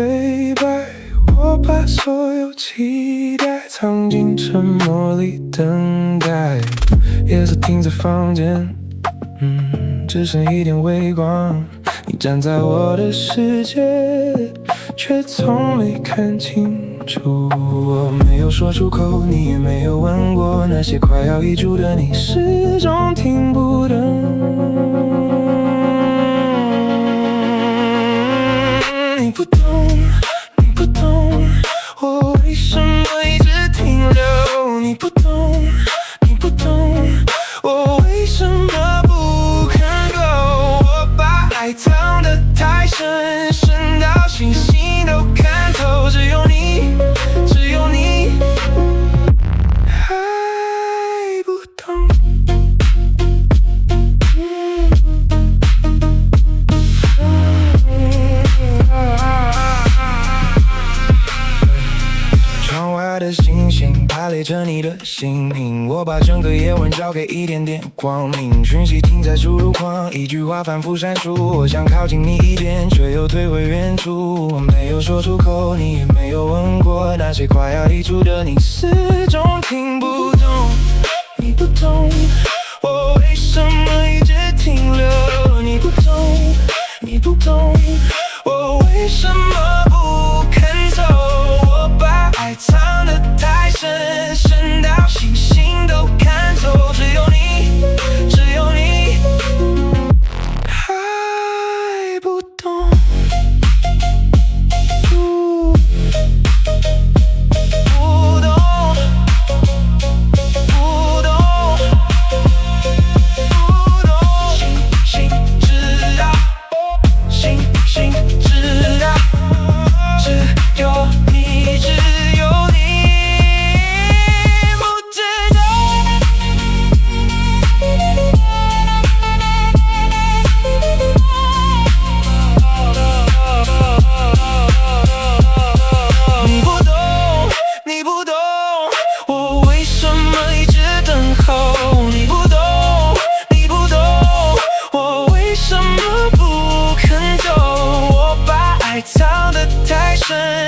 对白，我把所有期待藏进沉默里等待。夜色停在房间，只剩一点微光。你站在我的世界，却从没看清楚。我没有说出口，你也没有问过，那些快要遗嘱的你，始终听不懂。你不懂，你不懂，我为什么一直停留？你不懂，你不懂，我为什么不肯够？我把爱藏得太深，深到星星都看透，只有你，只有你还不懂。窗外的星星排列着你的姓名，我把整个夜晚交给一点点光明。讯息停在输入框，一句话反复闪烁，我想靠近你一点，却又退回远处。我没有说出口，你也没有问过，那些快要遗嘱的你，始终听不懂。你不懂，我为什么一直停留？你不懂，你不懂，我为什么不肯走？我把爱藏得太深，深到星星都看透，只有你，只有你还不懂。不懂，不懂，不懂，星星知道，星星知道，只有你，只有你不知道。你不懂，你不懂，我为什么一直等候？你不懂，你不懂，我为什么不肯走？我把爱藏得太深。